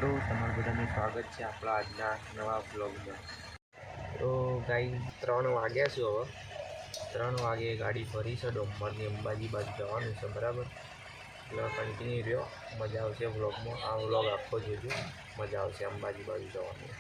મિત્રો, તમારું બધાનું સ્વાગત છે આપણા આજના નવા બ્લોગમાં. તો ગાઈ 3 વાગ્યા છે. હવે 3 વાગે ગાડી ફરી છે ડોમરની અંબાજી બાજુ જવાનું છે, બરાબર. એટલે કન્ટિન્યુ રહ્યો, મજા આવશે વ્લોગમાં. આ વ્લોગ આખો જોજો, મજા આવશે અંબાજી બાજુ જવાનું.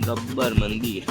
ગબ્બર મંદિર.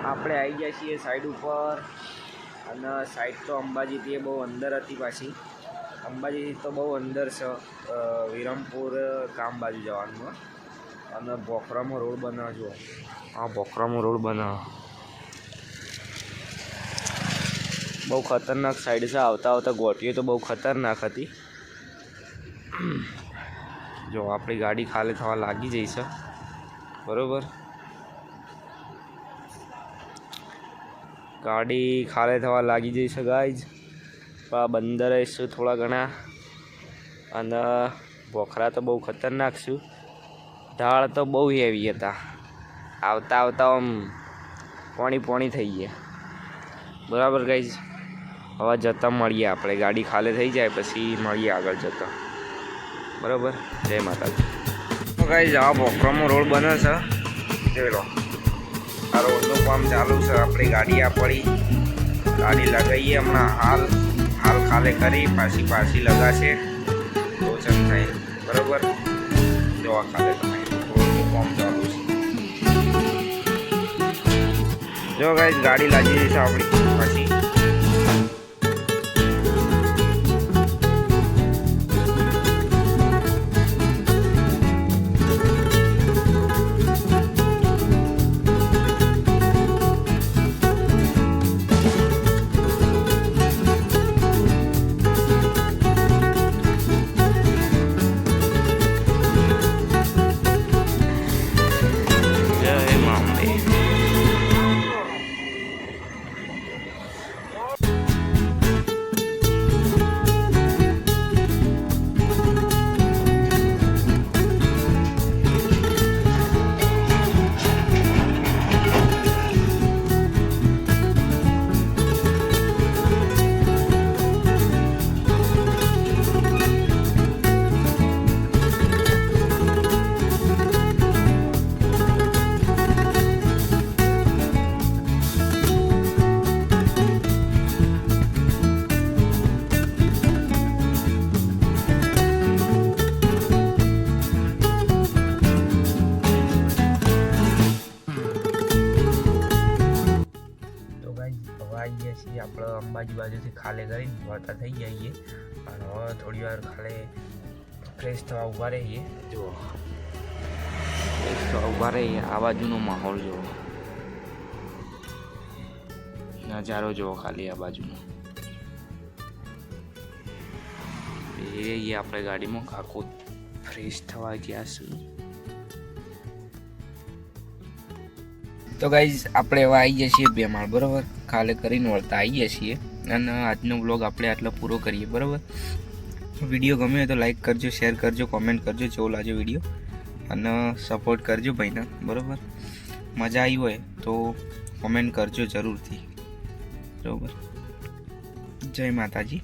આપણે આવી ગયા છીએ સાઈડ ઉપર, અને સાઈડ તો અંબાજીથી એ બહુ અંદર હતી પાછી. અંબાજીથી તો બહુ અંદર છે, વિરમપુર ગામ બાજુ જવાનું. અને બોખરામાં રોડ બનાવજો. આ બોખરામાં રોડ બનાવો બહુ ખતરનાક સાઈડ છે. આવતા આવતા ગોટીઓ તો બહુ ખતરનાક હતી. જો આપણી ગાડી ખાલી થવા લાગી જઈ છે, બરાબર. ગાડી ખાલી થવા લાગી જઈ છે ગાઈઝ. બંદર આવીશું થોડા ઘણા. અને બોખરા તો બહુ ખતરનાક છું. ઢાળ તો બહુ હેવી હતા. આવતા આવતા આમ પાણી થઈ ગયા, બરાબર ગાઈઝ. હવે જતાં મળીએ આપણે. ગાડી ખાલી થઈ જાય પછી મળીએ આગળ જતાં, બરાબર. જય માતાજી. તો ગાઈઝ આ બોખરામાં રોડ બને છે, જોઈ લો. આ રોડનું કામ ચાલુ છે. આપણી ગાડી આ પડી, ગાડી લગાવીએ હમણાં. હાલ ખાલી કરી પાછી લગાશે તો ચમ થાય, બરાબર. જો આ ખાલી તમારી રોડનું કામ ચાલુ છે. જો ગાઈઝ ગાડી લાગી જશે આપણી પાછી. આવી ગયા છીએ આપણે અંબાજી બાજુથી ખાલી કરીને વળતા થઈ જઈએ. અને હવે થોડી વાર ખાલી ફ્રેશ થવા ઊભા રહીએ. જુઓ ફ્રેશ થવા ઊભા રહીએ. આ બાજુનો માહોલ જુઓ, નજારો જુઓ ખાલી આ બાજુનો. એ આપણે ગાડીમાં કાકો ફ્રેશ થવા ગયા છું. તો ગાઈઝ આપણે હવે આવી ગયા છીએ બેમાળ, બરાબર. ખાલી કરીને વળતા આવી ગયા છીએ. અને આજનો વ્લોગ આપણે આટલો પૂરો કરીએ, બરાબર. વિડીયો ગમ્યો હોય તો લાઈક કરજો, શેર કરજો, કોમેન્ટ કરજો જેવો લાગ્યો વિડીયો. અને સપોર્ટ કરજો ભાઈને, બરાબર. મજા આવી હોય તો કોમેન્ટ કરજો જરૂરથી, બરાબર. જય માતાજી.